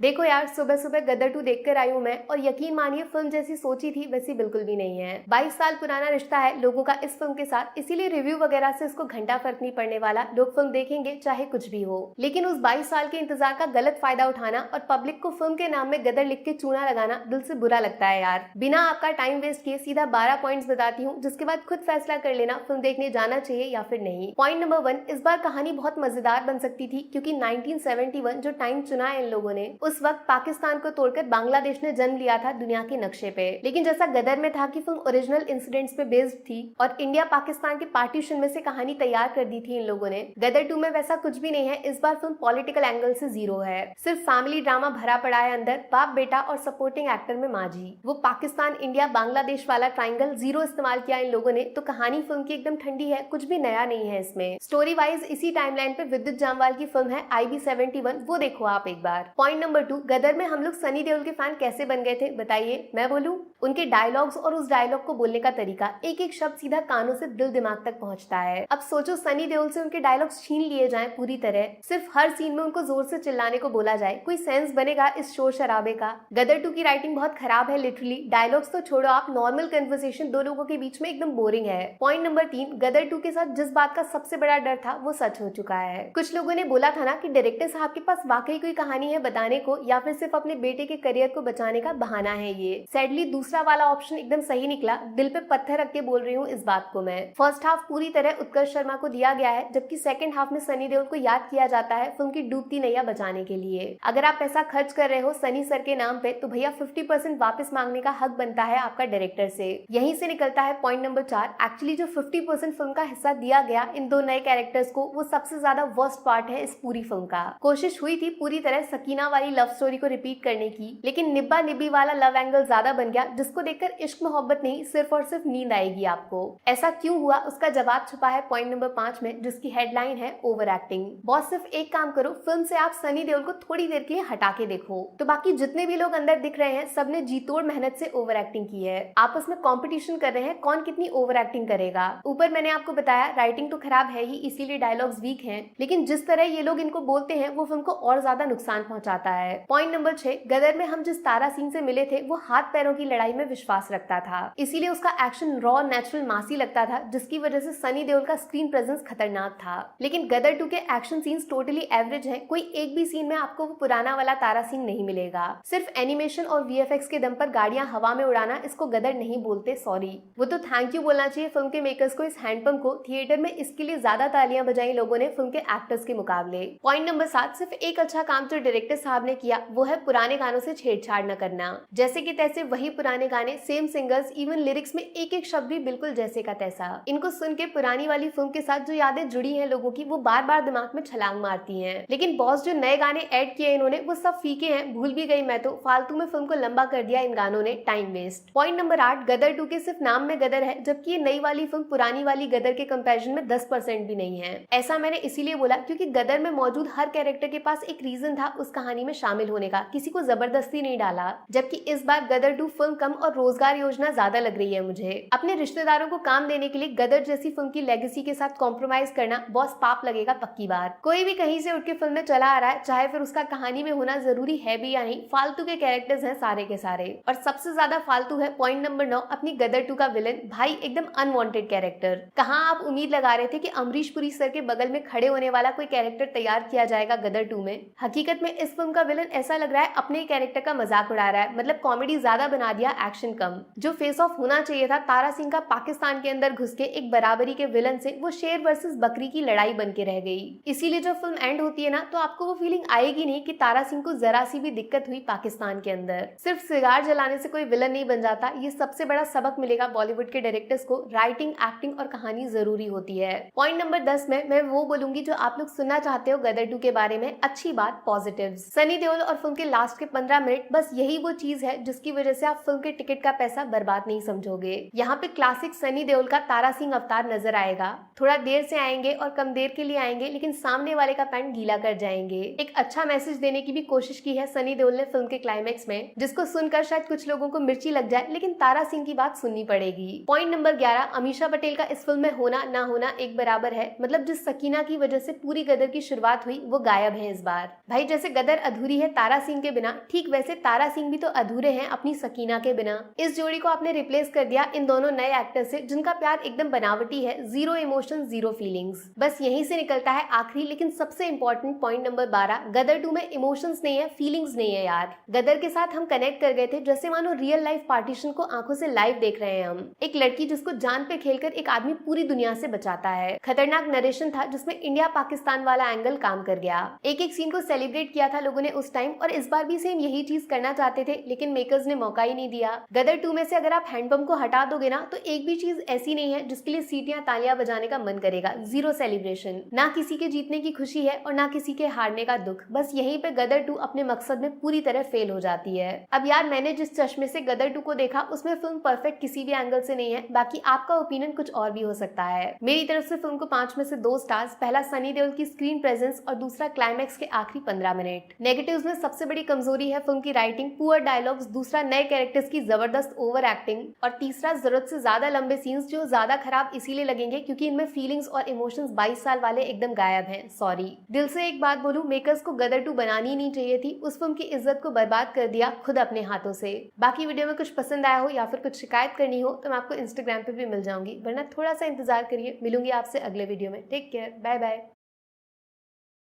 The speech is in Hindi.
देखो यार, सुबह सुबह गदर 2 देखकर आई हूँ मैं, और यकीन मानिए फिल्म जैसी सोची थी वैसी बिल्कुल भी नहीं है। 22 साल पुराना रिश्ता है लोगों का इस फिल्म के साथ, इसीलिए रिव्यू वगैरह से इसको घंटा फर्क नहीं पड़ने वाला। लोग फिल्म देखेंगे चाहे कुछ भी हो। लेकिन उस 22 साल के इंतजार का गलत फायदा उठाना और पब्लिक को फिल्म के नाम में गदर लिख के चूना लगाना दिल से बुरा लगता है यार। बिना आपका टाइम वेस्ट किए सीधा 12 पॉइंट्स बताती हूँ, जिसके बाद खुद फैसला कर लेना फिल्म देखने जाना चाहिए या फिर नहीं। पॉइंट नंबर 1, इस बार कहानी बहुत मजेदार बन सकती थी, क्योंकि 1971 जो टाइम चुना है इन लोगों ने, उस वक्त पाकिस्तान को तोड़कर बांग्लादेश ने जन्म लिया था दुनिया के नक्शे पे। लेकिन जैसा गदर में था कि फिल्म ओरिजिनल इंसिडेंट्स पे बेस्ड थी और इंडिया पाकिस्तान के पार्टीशन में से कहानी तैयार कर दी थी इन लोगों ने, गदर 2 में वैसा कुछ भी नहीं है। इस बार फिल्म पॉलिटिकल एंगल से जीरो है, सिर्फ फैमिली ड्रामा भरा पड़ा है अंदर, बाप बेटा और सपोर्टिंग एक्टर में माजी। वो पाकिस्तान इंडिया बांग्लादेश वाला ट्राइंगल जीरो इस्तेमाल किया इन लोगों ने, तो कहानी फिल्म की एकदम ठंडी है, कुछ भी नया नहीं है इसमें। स्टोरी वाइज इसी टाइमलाइन पे विद्युत जामवाल की फिल्म है IB71, वो देखो आप एक बार। पॉइंट नंबर 2, गदर में हम लोग सनी देओल के फैन कैसे बन गए थे बताइए, मैं बोलूं? उनके डायलॉग्स और उस डायलॉग को बोलने का तरीका, एक एक शब्द सीधा कानों से दिल दिमाग तक पहुंचता है। अब सोचो सनी देओल से उनके डायलॉग्स छीन लिए जाएं पूरी तरह, सिर्फ हर सीन में उनको जोर से चिल्लाने को बोला जाए, कोई सेंस बनेगा इस शोर शराबे का? गदर 2 की राइटिंग बहुत खराब है लिटरली, डायलॉग्स तो छोड़ो आप, नॉर्मल कन्वर्सेशन दो लोगों के बीच में एकदम बोरिंग है। पॉइंट नंबर 3, गदर 2 के साथ जिस बात का सबसे बड़ा डर था वो सच हो चुका है। कुछ लोगों ने बोला था ना कि डायरेक्टर साहब के पास वाकई कोई कहानी है बताने को, या फिर सिर्फ अपने बेटे के करियर को बचाने का बहाना है ये। सैडली दूसरा वाला ऑप्शन एकदम सही निकला, दिल पे पत्थर रख के बोल रही हूँ इस बात को मैं। फर्स्ट हाफ पूरी तरह उत्कर्ष शर्मा को दिया गया है, जबकि सेकंड हाफ में सनी देओल को याद किया जाता है फिल्म की डूबती नैया बचाने के लिए। अगर आप पैसा खर्च कर रहे हो सनी सर के नाम पे, तो भैया 50% वापस मांगने का हक बनता है आपका डायरेक्टर से। यहीं से निकलता है पॉइंट नंबर 4, एक्चुअली जो 50% फिल्म का हिस्सा दिया गया इन दो नए कैरेक्टर्स को, वो सबसे ज्यादा वर्स्ट पार्ट है इस पूरी फिल्म का। कोशिश हुई थी पूरी तरह सकीना वाली लव स्टोरी को रिपीट करने की, लेकिन निब्बा निब्बी वाला लव एंगल ज्यादा बन गया, जिसको देखकर इश्क मोहब्बत नहीं सिर्फ और सिर्फ नींद आएगी आपको। ऐसा क्यों हुआ उसका जवाब छुपा है पॉइंट नंबर 5 में, जिसकी हेडलाइन है ओवर एक्टिंग। बॉस सिर्फ एक काम करो, फिल्म से आप सनी देओल को थोड़ी देर के लिए हटा के देखो, तो बाकी जितने भी लोग अंदर दिख रहे हैं सबने जी तोड़ मेहनत से ओवर एक्टिंग की है। आपस में कॉम्पिटिशन कर रहे हैं कौन कितनी ओवर एक्टिंग करेगा। ऊपर मैंने आपको बताया राइटिंग तो खराब है ही, इसीलिए डायलॉग्स वीक हैं, लेकिन जिस तरह ये लोग इनको बोलते हैं वो फिल्म को और ज्यादा नुकसान पहुंचाता है। पॉइंट नंबर 6, गदर में हम जिस तारा सिंह से मिले थे वो हाथ पैरों की लड़ाई में विश्वास रखता था, इसीलिए उसका एक्शन रॉ नेचुरल मासी लगता था, जिसकी वजह से सनी देओल का स्क्रीन प्रेजेंस खतरनाक था। लेकिन गदर 2 के एक्शन सीन्स टोटली एवरेज हैं, कोई एक भी सीन में आपको वो पुराना वाला तारा सिंह नहीं मिलेगा। सिर्फ एनिमेशन और VFX के दम पर गाड़ियां हवा में उड़ाना, इसको गदर नहीं बोलते, सॉरी। वो तो थैंक यू बोलना चाहिए फिल्म के मेकर्स को, इस हैंडपंप को। थिएटर में इसके लिए ज्यादा तालियां बजाई लोगों ने फिल्म के एक्टर्स के मुकाबले। पॉइंट नंबर 7, सिर्फ एक अच्छा काम जो डायरेक्टर साहब ने किया वो है पुराने गानों से छेड़छाड़ न करना। जैसे कि तैसे वही पुराने गाने, सेम सिंगर्स, इवन लिरिक्स में एक एक शब्द भी बिल्कुल जैसे का तैसा। इनको सुन के पुरानी वाली फिल्म के साथ जो यादें जुड़ी हैं लोगों की, वो बार बार दिमाग में छलांग मारती हैं। लेकिन बॉस जो नए गाने ऐड किए इन्होंने वो सब फीके हैं, भूल भी गई मैं तो, फालतू में फिल्म को लंबा कर दिया इन गानों ने, टाइम वेस्ट। पॉइंट नंबर 8, गदर 2 के सिर्फ नाम में गदर है, जबकि ये नई वाली फिल्म पुरानी वाली गदर के कंपैरिजन में 10% भी नहीं है। ऐसा मैंने इसीलिए बोला क्योंकि गदर में मौजूद हर कैरेक्टर के पास एक रीजन था उस कहानी में शामिल होने का, किसी को जबरदस्ती नहीं डाला। जबकि इस बार गदर 2 फिल्म कम और रोजगार योजना ज्यादा लग रही है मुझे। अपने रिश्तेदारों को काम देने के लिए गदर जैसी फिल्म की लेगेसी के साथ कॉम्प्रोमाइज करना बॉस पाप लगेगा पक्की बार। कोई भी कहीं से उठ के फिल्म में चला आ रहा है, चाहे फिर उसका कहानी में होना जरूरी है भी या नहीं, फालतू के कैरेक्टर्स हैं सारे के सारे। और सबसे ज्यादा फालतू है पॉइंट नंबर 9, अपनी गदर 2 का विलन, भाई एकदम अनवांटेड कैरेक्टर। कहाँ आप उम्मीद लगा रहे थे कि अमरीश पुरी सर के बगल में खड़े होने वाला कोई कैरेक्टर तैयार किया जाएगा गदर 2 में? हकीकत में इस फिल्म का विलन ऐसा लग रहा है अपने कैरेक्टर का मजाक उड़ा रहा है, मतलब कॉमेडी ज्यादा बना दिया, एक्शन कम। जो फेस ऑफ होना चाहिए था तारा सिंह का पाकिस्तान के अंदर घुस के एक बराबरी के विलन से, वो शेर वर्सेस बकरी की लड़ाई बन के रह गई। इसीलिए जब फिल्म एंड होती है ना, तो आपको वो फीलिंग आएगी नहीं कि तारा सिंह को जरा सी भी दिक्कत हुई पाकिस्तान के अंदर। सिर्फ सिगार जलाने से कोई विलन नहीं बन जाता, ये सबसे बड़ा सबक मिलेगा बॉलीवुड के डायरेक्टर्स को। राइटिंग, एक्टिंग और कहानी जरूरी होती है। पॉइंट नंबर 10 में मैं वो बोलूंगी जो आप लोग सुनना चाहते हो गदर 2 के बारे में, अच्छी बात, पॉजिटिव्स। सनी देओल और फिल्म के लास्ट के 15 मिनट, बस यही वो चीज है जिसकी वजह से आप फिल्म के टिकट का पैसा बर्बाद नहीं समझोगे। यहाँ पे क्लासिक सनी देओल का तारा सिंह अवतार नजर आएगा, थोड़ा देर से आएंगे और कम देर के लिए आएंगे, लेकिन सामने वाले का पैंट गीला कर जाएंगे। एक अच्छा मैसेज देने की भी कोशिश की है सनी देओल ने फिल्म के क्लाइमैक्स में, जिसको सुनकर शायद कुछ लोगों को मिर्ची लग जाए, लेकिन तारा सिंह की बात सुननी पड़ेगी। पॉइंट नंबर 11, अमीषा पटेल का इस फिल्म में होना ना होना एक बराबर है, मतलब जिस सकीना की वजह से पूरी गदर की शुरुआत हुई वो गायब है इस बार। भाई जैसे गदर अधूरी अधूरी है तारा सिंह के बिना, ठीक वैसे तारा सिंह भी तो अधूरे हैं अपनी सकीना के बिना। इस जोड़ी को आपने रिप्लेस कर दिया इन दोनों नए एक्टर से जिनका प्यार एकदम बनावटी है, जीरो इमोशन जीरो फीलिंग्स। बस यहीं से निकलता है आखिरी लेकिन सबसे इंपॉर्टेंट पॉइंट नंबर 12, गदर 2 में इमोशंस नहीं है, फीलिंग्स नहीं है यार। गदर के साथ हम कनेक्ट कर गए थे जैसे मानो रियल लाइफ पार्टीशन को आंखों से लाइव देख रहे हैं हम। एक लड़की जिसको जान पे खेलकर एक आदमी पूरी दुनिया से बचाता है। खतरनाक नरेशन था जिसमें इंडिया पाकिस्तान वाला एंगल काम कर गया। एक एक सीन को सेलिब्रेट किया था लोगों ने उस टाइम, और इस बार भी सेम यही चीज करना चाहते थे लेकिन मेकर्स ने मौका ही नहीं दिया। गदर 2 में से अगर आप हैंडपंप को हटा दोगे ना तो एक भी चीज ऐसी नहीं है जिसके लिए सीटियां तालियां बजाने का मन करेगा। जीरो सेलिब्रेशन, ना किसी के जीतने की खुशी है और ना किसी के हारने का दुख। बस यहीं पे गदर 2 अपने मकसद में पूरी तरह फेल हो जाती है। अब यार मैंने जिस चश्मे से गदर 2 को देखा उसमें फिल्म परफेक्ट किसी भी एंगल से नहीं है, बाकी आपका ओपिनियन कुछ और भी हो सकता है। मेरी तरफ से फिल्म को 5 में से 2 स्टार्स, पहला सनी देओल की स्क्रीन प्रेजेंस और दूसरा क्लाइमैक्स के आखिरी 15 मिनट। नेगेटिव्स में सबसे बड़ी कमजोरी है फिल्म की राइटिंग, पुअर डायलॉग्स, दूसरा नए कैरेक्टर्स की जबरदस्त ओवर एक्टिंग और तीसरा जरूरत से ज्यादा लंबे सीन्स जो ज्यादा खराब इसीलिए लगेंगे क्योंकि इनमें फीलिंग्स और इमोशंस 22 साल वाले एकदम गायब हैं। सॉरी। दिल से एक बात बोलूं, मेकर्स को गदर 2 बनानी ही नहीं चाहिए थी, उस फिल्म की इज्जत को बर्बाद कर दिया खुद अपने हाथों से। बाकी वीडियो में कुछ पसंद आया हो या फिर कुछ शिकायत करनी हो तो मैं आपको इंस्टाग्राम पे भी मिल जाऊंगी, वरना थोड़ा सा इंतजार करिए। मिलूंगी आपसे अगले वीडियो में। Take care, bye bye.